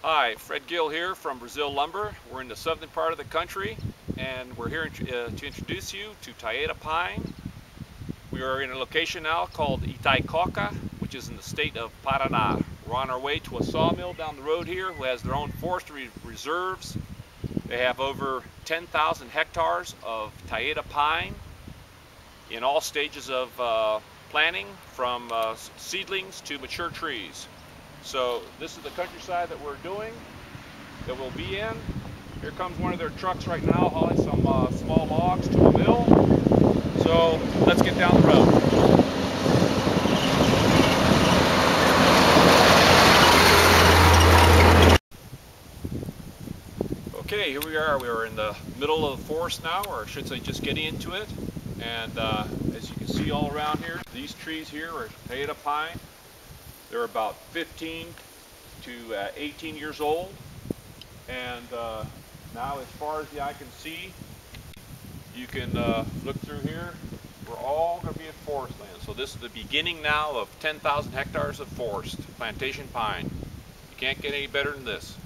Hi, Fred Gill here from Brazil Lumber. We're in the southern part of the country and we're here to introduce you to Taeda Pine. We are in a location now called Itaicoca, which is in the state of Paraná. We're on our way to a sawmill down the road here who has their own forestry reserves. They have over 10,000 hectares of Taeda Pine in all stages of planting, from seedlings to mature trees. So this is the countryside that we're doing, that we'll be in. Here comes one of their trucks right now hauling some small logs to a mill. So let's get down the road. Okay, here we are. We are in the middle of the forest now, or I should say just getting into it. And as you can see all around here, these trees here are Taeda Pine. They're about 15 to 18 years old, and now as far as the eye can see, you can look through here. We're all going to be in forest land. So this is the beginning now of 10,000 hectares of forest, plantation pine. You can't get any better than this.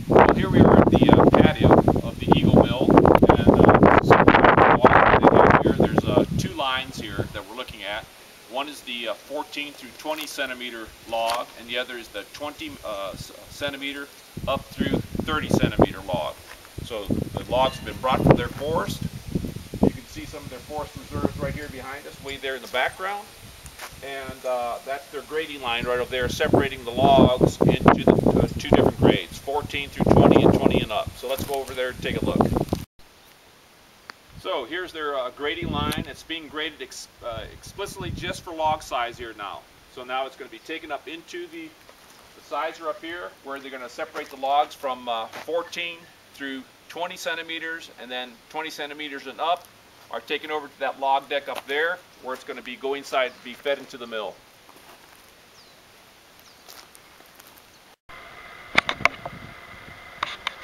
Well, here we are at the patio of the Eagle Mill, and so there's two lines here that we're looking at. One is the 14 through 20 centimeter log, and the other is the 20 centimeter up through 30 centimeter log. So the logs have been brought from their forest. You can see some of their forest reserves right here behind us, way there in the background. And that's their grading line right over there, separating the logs into the two different grades, 14 through 20 and 20 and up. So let's go over there and take a look. So here's their grading line. It's being graded explicitly just for log size here now. So now it's going to be taken up into the sizer up here, where they're going to separate the logs from 14 through 20 centimeters, and then 20 centimeters and up are taken over to that log deck up there, where it's going to be go inside to be fed into the mill.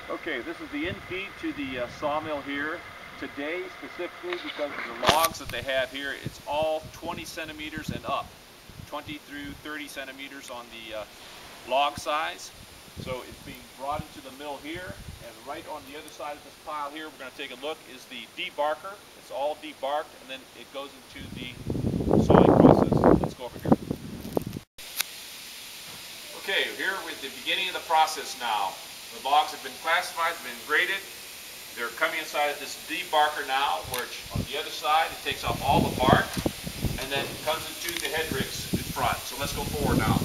Okay, this is the in-feed to the sawmill here. Today, specifically because of the logs that they have here, it's all 20 centimeters and up. 20 through 30 centimeters on the log size. So it's being brought into the mill here, and right on the other side of this pile here, we're going to take a look, is the debarker. It's all debarked, and then it goes into the sawing process. Let's go over here. Okay, here we're at the beginning of the process now. The logs have been classified, have been graded. They're coming inside of this debarker now, which on the other side it takes off all the bark and then comes into the head rigs in front. So let's go forward now.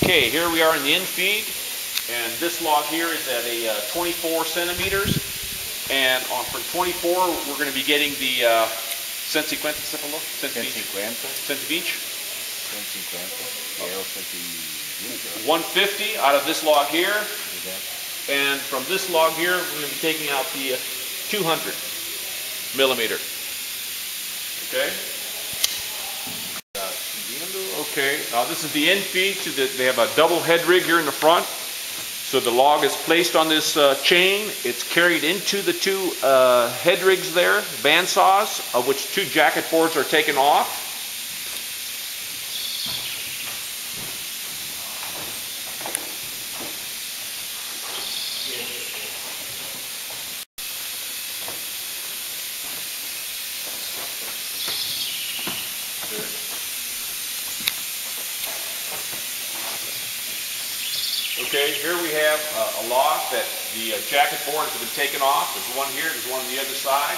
Okay, here we are in the in-feed, and this log here is at a 24 centimeters, and from 24 we're going to be getting the 150, 150 out of this log here, and from this log here we're going to be taking out the 200 millimeter. Okay. Okay. Now this is the in-feed to they have a double head rig here in the front. So the log is placed on this chain. It's carried into the two head rigs there, bandsaws, of which two jacket boards are taken off. Okay, here we have a log that the jacket boards have been taken off. There's one here, there's one on the other side.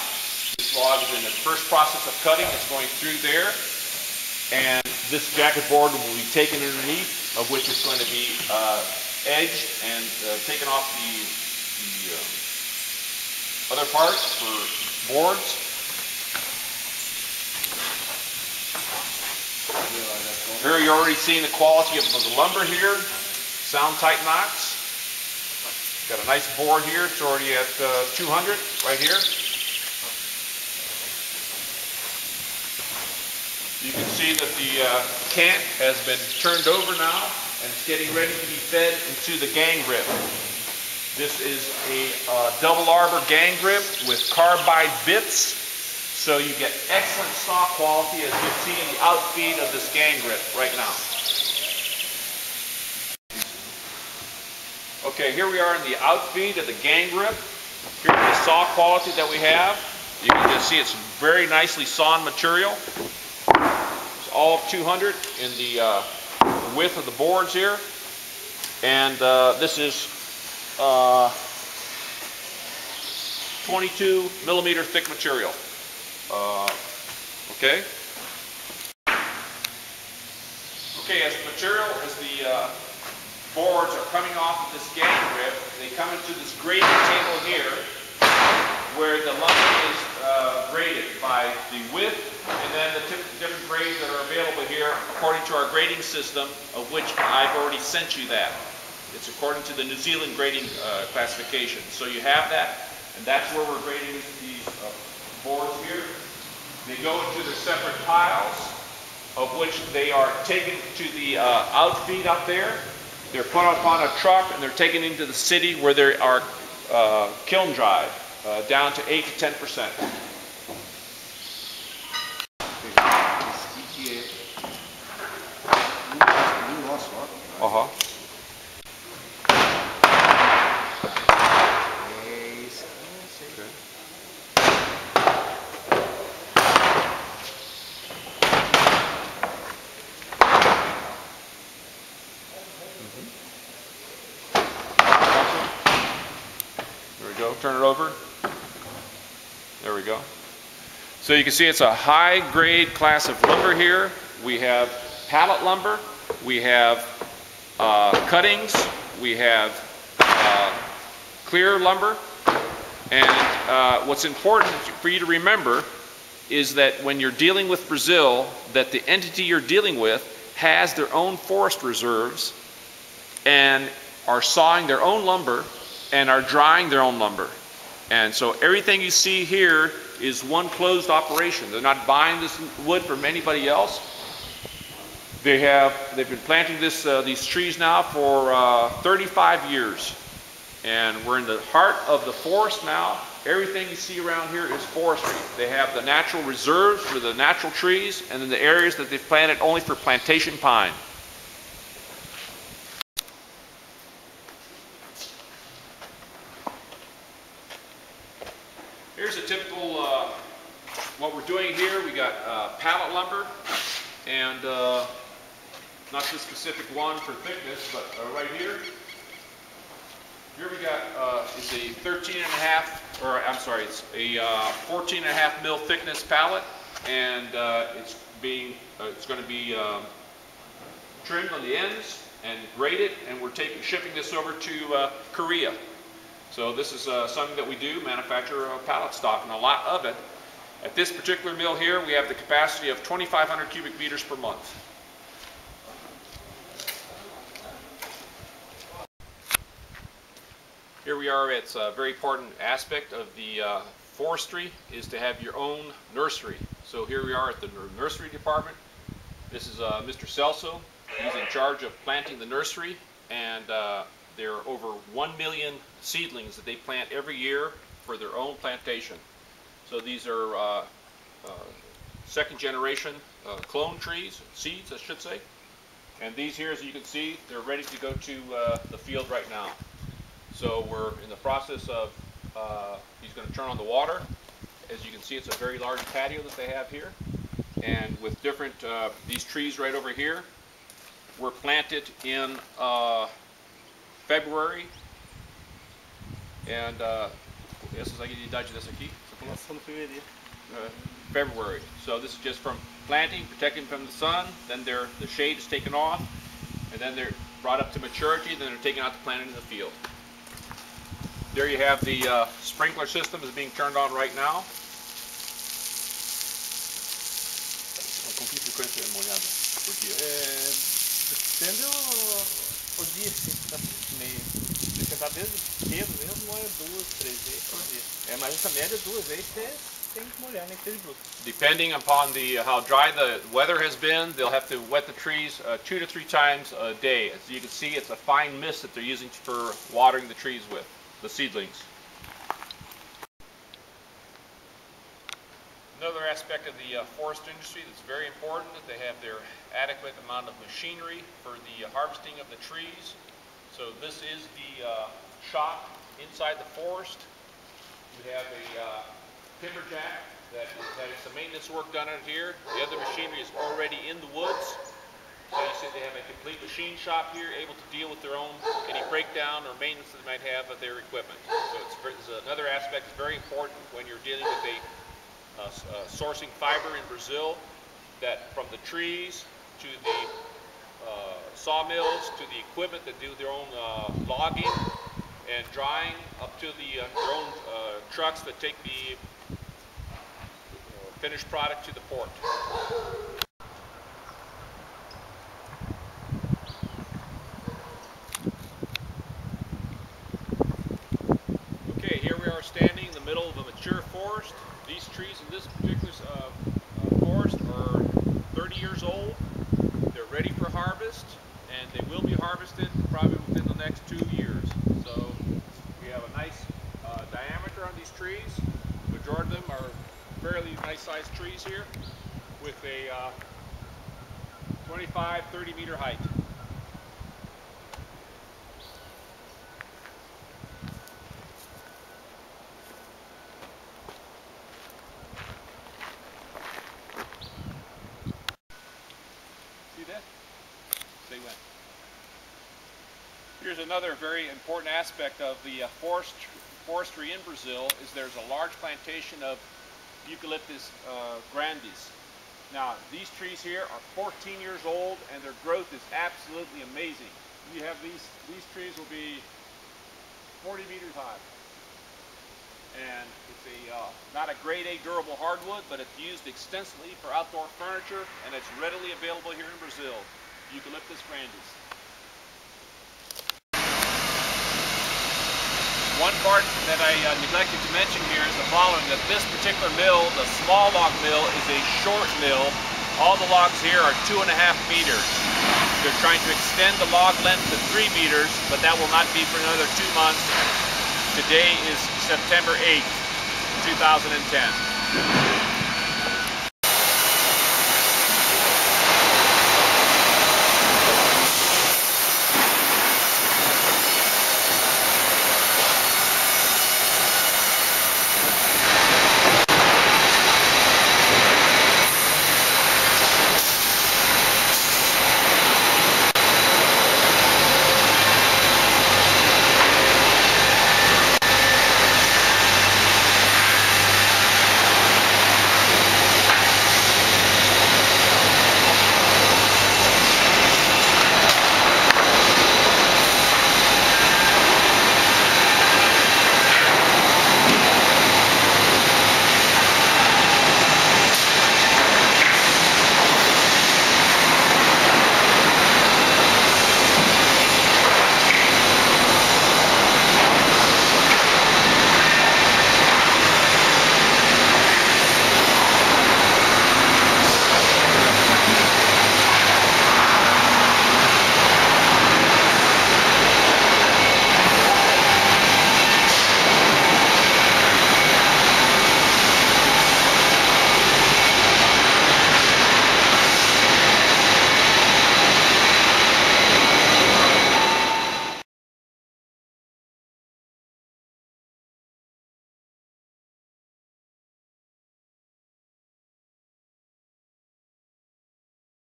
This log is in the first process of cutting. It's going through there. And this jacket board will be taken underneath, of which is going to be edged and taken off the other parts for boards. Here you're already seeing the quality of the lumber here. Sound tight knots. Got a nice board here. It's already at 200 right here. You can see that the cant has been turned over now, and it's getting ready to be fed into the gang rib. This is a double arbor gang grip with carbide bits, so you get excellent saw quality, as you see in the outfeed of this gang grip right now. Okay, here we are in the outfeed of the gang grip. Here's the saw quality that we have. You can just see it's very nicely sawn material. It's all of 200 in the width of the boards here. And this is 22 millimeter thick material. Okay. Okay, as the boards are coming off of this gang grip, they come into this grading table here, where the lumber is graded by the width and then the different grades that are available here according to our grading system, of which I've already sent you that. It's according to the New Zealand grading classification. So you have that, and that's where we're grading these boards here. They go into their separate piles, of which they are taken to the outfeed up there. They're put upon a truck and they're taken into the city where they are kiln dried down to 8 to 10%. Turn it over. There we go. So you can see it's a high grade class of lumber here. We have pallet lumber, we have cuttings, we have clear lumber, and what's important for you to remember is that when you're dealing with Brazil, that the entity you're dealing with has their own forest reserves and are sawing their own lumber and are drying their own lumber. And so everything you see here is one closed operation. They're not buying this wood from anybody else. They've been planting these trees now for 35 years. And we're in the heart of the forest now. Everything you see around here is forestry. They have the natural reserves for the natural trees, and then the areas that they've planted only for plantation pine. Here's a typical, what we're doing here. We got pallet lumber, and not this specific one for thickness, but right here. Here we got, it's a 13.5, or I'm sorry, it's a 14.5 mil thickness pallet, and it's going to be trimmed on the ends and graded, and we're shipping this over to Korea. So this is something that we do, manufacture pallet stock, and a lot of it. At this particular mill here, we have the capacity of 2,500 cubic meters per month. Here we are. It's a very important aspect of the forestry is to have your own nursery. So here we are at the nursery department. This is Mr. Celso. He's in charge of planting the nursery, and there are over 1 million seedlings that they plant every year for their own plantation. So these are second generation clone trees, seeds I should say. And these here, as you can see, they're ready to go to the field right now. So we're in the process of, he's going to turn on the water. As you can see, it's a very large patio that they have here. And with different, these trees right over here were planted in February, and essas aqui de idade dessa aqui? February. So this is just from planting, protecting from the sun. Then the shade is taken off, and then they're brought up to maturity. Then they're taken out to planted in the field. There you have the sprinkler system is being turned on right now. Com que frequência é molhada por dia? Depende o dia, meio. Se tentar desde cedo mesmo, molha 2, 3 vezes por dia. Mas essa média 2 vezes tem que molhar, nem que seja bruto. Depending upon how dry the weather has been, they'll have to wet the trees 2 to 3 times a day. As you can see, it's a fine mist that they're using for watering the trees with. the seedlings. Another aspect of the forest industry that's very important, that they have their adequate amount of machinery for the harvesting of the trees. So this is the shop inside the forest. We have a timber jack that is having some maintenance work done on here. The other machinery is already in the woods. So you see they have a complete machine shop here, able to deal with their own, any breakdown or maintenance that they might have of their equipment. So it's another aspect that's very important when you're dealing with a sourcing fiber in Brazil, that from the trees to the sawmills to the equipment that do their own logging and drying, up to their own trucks that take the finished product to the port. Okay, here we are standing in the middle of a mature forest. These trees in this particular forest are 30 years old. They're ready for harvest, and they will be harvested probably within the next 2 years. So we have a nice diameter on these trees. The majority of them are fairly nice sized trees here with a 25-30 meter height. Here's another very important aspect of the forestry in Brazil, is there's a large plantation of Eucalyptus grandis. Now these trees here are 14 years old and their growth is absolutely amazing. You have these trees will be 40 meters high. And it's not a grade A durable hardwood, but it's used extensively for outdoor furniture, and it's readily available here in Brazil. Eucalyptus grandis. One part that I neglected to mention here is the following, that this particular mill, the small log mill, is a short mill. All the logs here are 2.5 meters. They're trying to extend the log length to 3 meters, but that will not be for another 2 months. Today is September 8th, 2010.